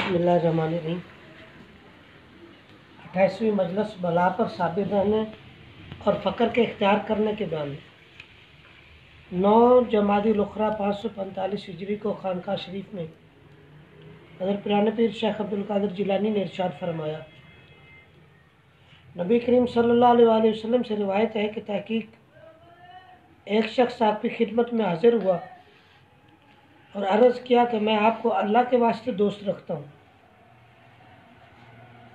بسم اللہ الرحمن الرحیم 28ویں مجلس بلا پر صابر رہنے اور فقر کے اختیار کرنے کے بارے میں 9 جمادی الاخری 545 ہجری کو خانقاہ شریف میں حضرت پیران پیر شیخ عبدالقادر جیلانی نے ارشاد فرمایا، نبی کریم صلی اللہ علیہ وآلہ وسلم سے روایت ہے کہ تحقیق ایک شخص آپ کی خدمت میں حاضر ہوا اور عرض کیا کہ میں آپ کو اللہ کے واسطے دوست رکھتا ہوں۔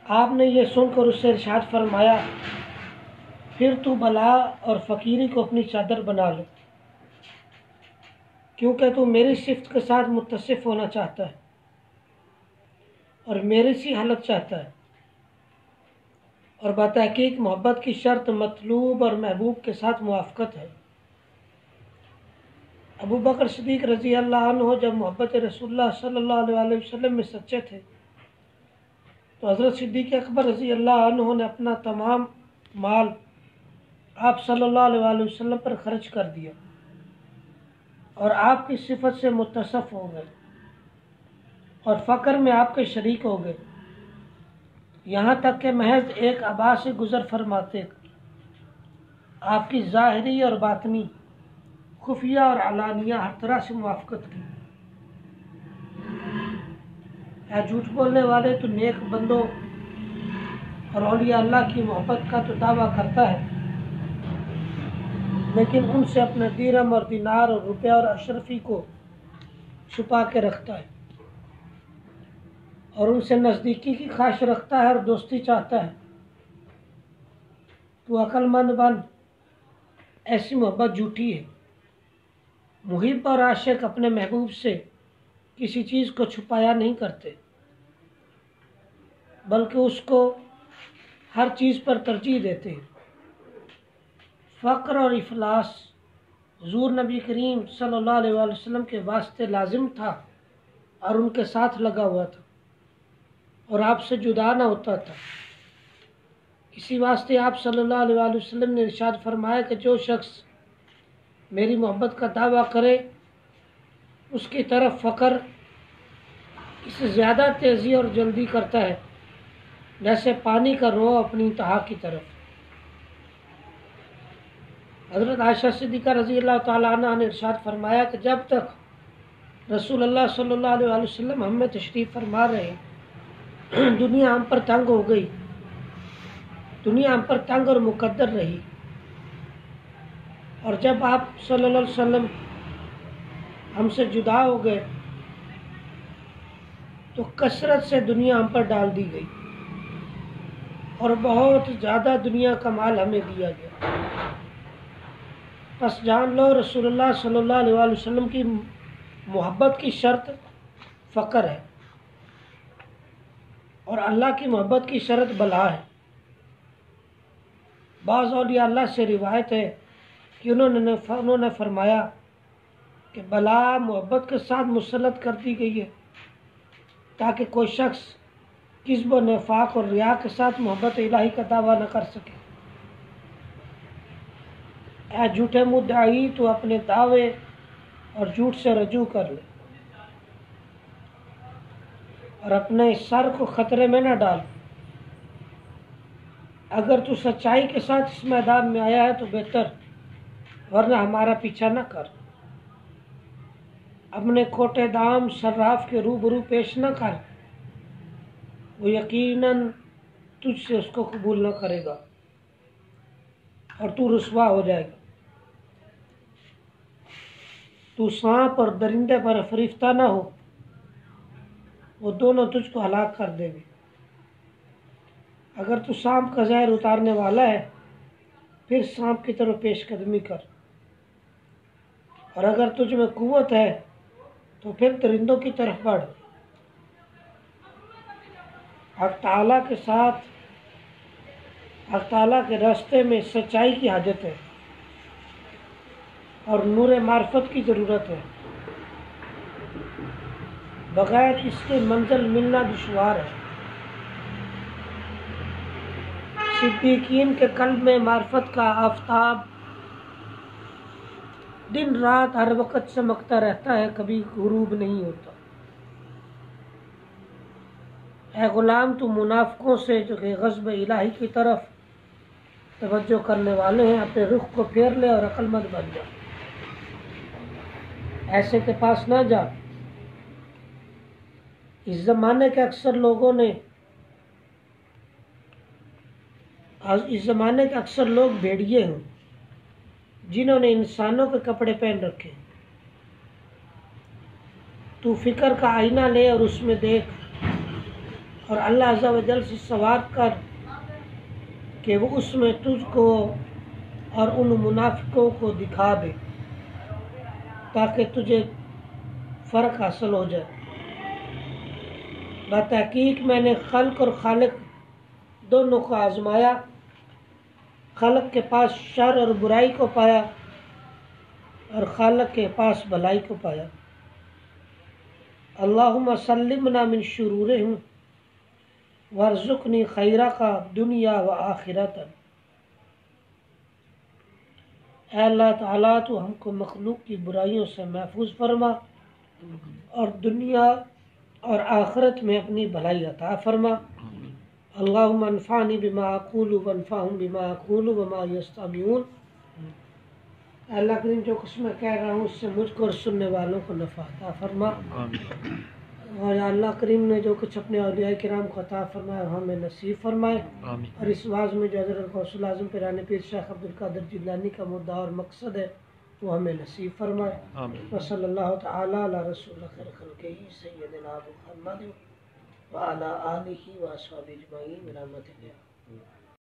آپ نے یہ سن کر اس سے ارشاد فرمایا، پھر تو بلا اور فقیری کو اپنی چادر بنا لو، کیونکہ تو میری صفت کے ساتھ متصف ہونا چاہتا ہے اور میری سی حالت چاہتا ہے، اور بتحقیق محبت کی شرط مطلوب اور محبوب کے ساتھ موافقت ہے۔ ابو بکر صدیق رضی اللہ عنہ جب محبت رسول اللہ صلی اللہ علیہ وآلہ وسلم میں سچے تھے تو حضرت صدیق اکبر رضی اللہ عنہ نے اپنا تمام مال آپ صلی اللہ علیہ وآلہ وسلم پر خرچ کر دیا اور آپ کی صفت سے متصف ہو گئے اور فقر میں آپ کے شریک ہو گئے، یہاں تک کہ محض ایک ابا سے گزر فرماتے آپ کی ظاہری اور باطنی، خفیہ اور علانیہ ہر طرح سے موافقت کی۔ اے جھوٹ بولنے والے، تو نیک بندوں اور اولیاء اللہ کی محبت کا تو دعویٰ کرتا ہے، لیکن ان سے اپنے درہم اور دینار اور روپیہ اور اشرفی کو چھپا کے رکھتا ہے اور ان سے نزدیکی کی خواہش رکھتا ہے اور دوستی چاہتا ہے۔ تو عقل مند بن، ایسی محبت جھوٹی ہے۔ محب اور عاشق اپنے محبوب سے کسی چیز کو چھپایا نہیں کرتے، بلکہ اس کو ہر چیز پر ترجیح دیتے ہیں۔ فقر اور افلاس حضور نبی کریم صلی اللہ علیہ وآلہ وسلم کے واسطے لازم تھا اور ان کے ساتھ لگا ہوا تھا اور آپ سے جدا نہ ہوتا تھا۔ اسی واسطے آپ صلی اللہ علیہ وآلہ وسلم نے ارشاد فرمایا کہ جو شخص میری محبت کا دعویٰ کرے اس کی طرف فقر اس سے زیادہ تیزی اور جلدی کرتا ہے جیسے پانی کا رو اپنی انتہا کی طرف۔ حضرت عائشہ صدیقہ رضی اللہ تعالیٰ عنہ نے ارشاد فرمایا کہ جب تک رسول اللہ صلی اللہ علیہ وآلہ وسلم ہم میں تشریف فرما رہے، دنیا ہم پر تنگ ہو گئی، دنیا ہم پر تنگ اور مقدر رہی، اور جب آپ صلی اللہ علیہ وسلم ہم سے جدا ہو گئے تو کثرت سے دنیا ہم پر ڈال دی گئی اور بہت زیادہ دنیا کا مال ہمیں دیا گیا۔ پس جان لو رسول اللہ صلی اللہ علیہ وآلہ وسلم کی محبت کی شرط فقر ہے اور اللہ کی محبت کی شرط بلا ہے۔ بعض اولیاء اللہ سے روایت ہے کہ انہوں نے فرمایا کہ بلا محبت کے ساتھ مسلط کر دی گئی ہے تاکہ کوئی شخص کذب و نفاق اور ریا کے ساتھ محبت الہی کا دعویٰ نہ کر سکے۔ اے جھوٹے مدعی، تو اپنے دعوے اور جھوٹ سے رجوع کر لے اور اپنے سر کو خطرے میں نہ ڈال۔ اگر تو سچائی کے ساتھ اس میدان میں آیا ہے تو بہتر، ورنہ ہمارا پیچھا نہ کر۔ اپنے کھوٹے دام صراف کے روبرو پیش نہ کر، وہ یقیناً تجھ سے اس کو قبول نہ کرے گا اور تو رسوا ہو جائے گا۔ تو سانپ اور درندے پر فریفتہ نہ ہو، وہ دونوں تجھ کو ہلاک کر دیں گے۔ اگر تو سانپ کا زہر اتارنے والا ہے پھر سانپ کی طرف پیش قدمی کر، اور اگر تجھ میں قوت ہے تو پھر درندوں کی طرف بڑھ۔ حق تعالیٰ کے ساتھ، حق تعالیٰ کے راستے میں سچائی کی حاجت ہے اور نور معرفت کی ضرورت ہے، بغیر اس کے منزل ملنا دشوار ہے۔ صدیقین کے قلب میں معرفت کا آفتاب دن رات ہر وقت چمکتا رہتا ہے، کبھی غروب نہیں ہوتا۔ اے غلام تو منافقوں سے جو کہ غضب الہی کی طرف توجہ کرنے والے ہیں اپنے رخ کو پھیر لے اور عقل مند بن جا، ایسے کے پاس نہ جا۔ اس زمانے کے اکثر لوگ بھیڑیے ہیں جنہوں نے انسانوں کے کپڑے پہن رکھے۔ تو فکر کا آئینہ لے اور اس میں دیکھ، اور اللہ عز و جل سے سوال کر کہ وہ اس میں تجھ کو اور ان منافقوں کو دکھا دے تاکہ تجھے فرق حاصل ہو جائے۔ بتحقیق میں نے خلق اور خالق دونوں کو آزمایا، خلق کے پاس شر اور برائی کو پایا اور خالق کے پاس بھلائی کو پایا۔ اللہم سلمنا من شرورہم وارزقنی خیرہ دنیا و آخرتا۔ اے اللہ تعالیٰ تو ہم کو مخلوق کی برائیوں سے محفوظ فرما اور دنیا اور آخرت میں اپنی بھلائی عطا فرما۔ اللہم انفعنی بما اقول وانفعہم بما اقول وما یستمعون۔ اے اللہ کریم جو کچھ میں کہہ رہا ہوں اس سے مجھ کو اور سننے والوں کو نفع عطا فرما، اور یا اللہ کریم نے جو کچھ اپنے اولیاء کرام کو عطا فرمایا وہ ہمیں نصیب فرمائے، اور اس واعظ میں جو حضرت غوث الاعظم پیران پیر شیخ عبدالقادر جیلانی کا مدعا اور مقصد ہے وہ ہمیں نصیب فرمائے۔ وصلی اللہ تعالی علی رسول خیر خلقہ سیدنا محمد وعلی آلہ واصحابہ اجمعین برحمتک۔